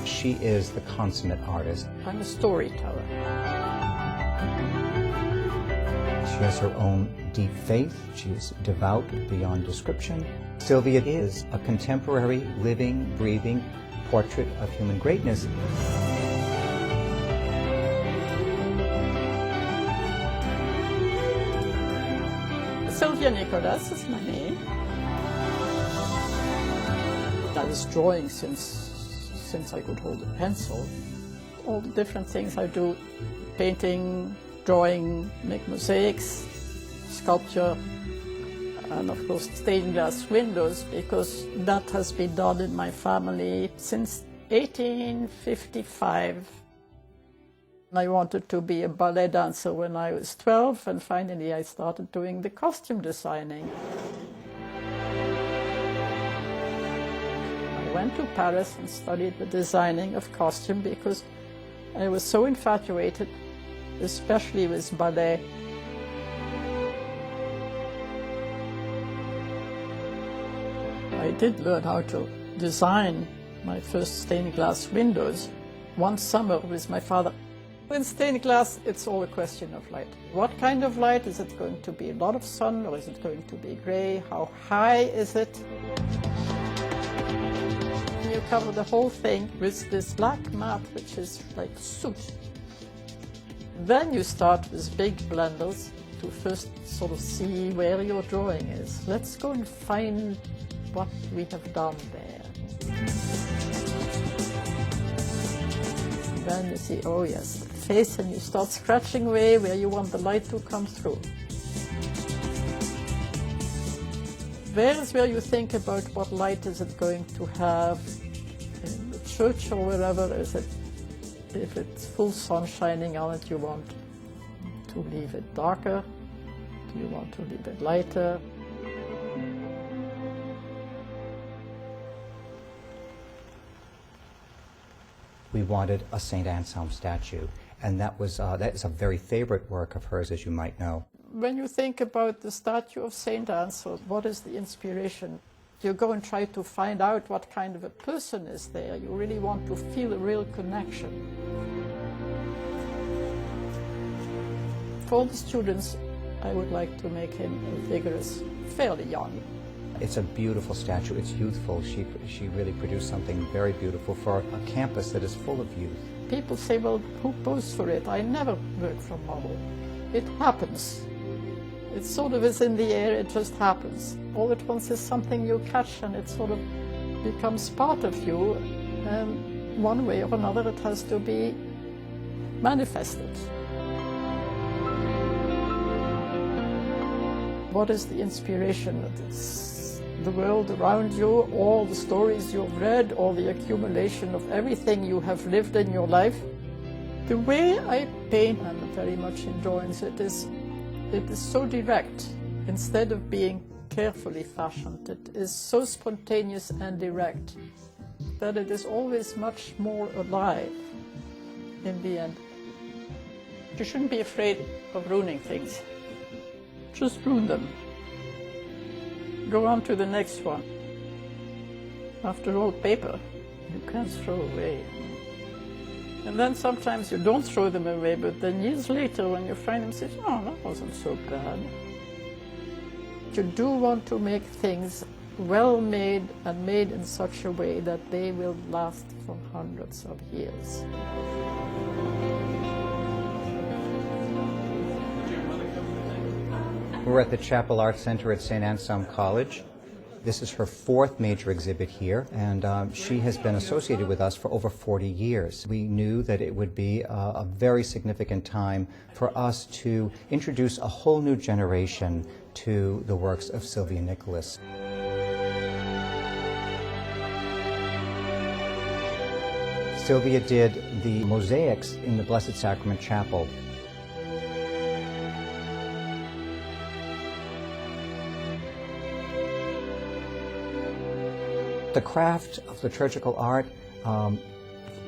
She is the consummate artist. I'm a storyteller. She has her own deep faith. She is devout beyond description. Sylvia is a contemporary, living, breathing portrait of human greatness. Sylvia Nicolas is my name. I was drawing since I could hold a pencil. All the different things I do, painting, drawing, make mosaics, sculpture, and of course stained glass windows, because that has been done in my family since 1855. I wanted to be a ballet dancer when I was 12, and finally I started doing the costume designing. I went to Paris and studied the designing of costume because I was so infatuated, especially with ballet. I did learn how to design my first stained glass windows one summer with my father. In stained glass, it's all a question of light. What kind of light? Is it going to be a lot of sun, or is it going to be gray? How high is it? You cover the whole thing with this black mat, which is like soot. Then you start with big blenders to first sort of see where your drawing is. Let's go and find what we have done there. Then you see, oh yes, the face, and you start scratching away where you want the light to come through. There is where you think about what light is it going to have in the church or wherever. Is it, if it's full sun shining on it, you want to leave it darker? Do you want to leave it lighter? We wanted a St. Anselm statue, and that is a very favorite work of hers, as you might know. When you think about the statue of St. Anselm, what is the inspiration? You go and try to find out what kind of a person is there. You really want to feel a real connection. For the students, I would like to make him vigorous, fairly young. It's a beautiful statue. It's youthful. She really produced something very beautiful for a campus that is full of youth. People say, well, who posed for it? I never work for model. It happens. It sort of is in the air, it just happens. All at once is something you catch, and it sort of becomes part of you. And one way or another it has to be manifested. What is the inspiration? It's the world around you, all the stories you've read, all the accumulation of everything you have lived in your life. The way I paint, I'm very much enjoying it is so direct. Instead of being carefully fashioned, it is so spontaneous and direct that it is always much more alive in the end. You shouldn't be afraid of ruining things. Just ruin them. Go on to the next one. After all, paper, you can't throw away. And then sometimes you don't throw them away, but then years later when you find them, say, oh, that wasn't so bad. You do want to make things well made and made in such a way that they will last for hundreds of years. We're at the Chapel Art Center at St. Anselm College. This is her fourth major exhibit here, and she has been associated with us for over 40 years. We knew that it would be a very significant time for us to introduce a whole new generation to the works of Sylvia Nicolas. Sylvia did the mosaics in the Blessed Sacrament Chapel. The craft of liturgical art,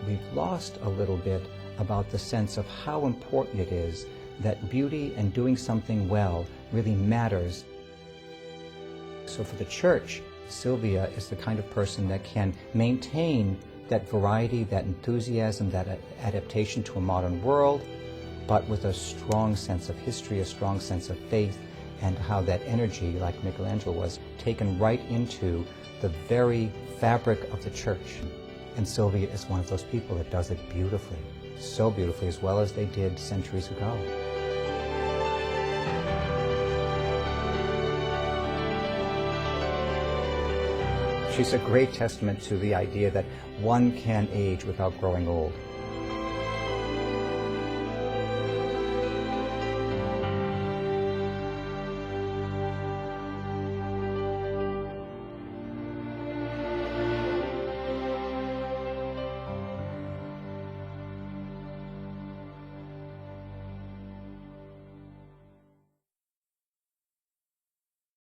we've lost a little bit about the sense of how important it is that beauty and doing something well really matters. So for the Church, Sylvia is the kind of person that can maintain that variety, that enthusiasm, that adaptation to a modern world, but with a strong sense of history, a strong sense of faith, and how that energy, like Michelangelo was, taken right into the very fabric of the church. And Sylvia is one of those people that does it beautifully, so beautifully, as well as they did centuries ago. She's a great testament to the idea that one can age without growing old.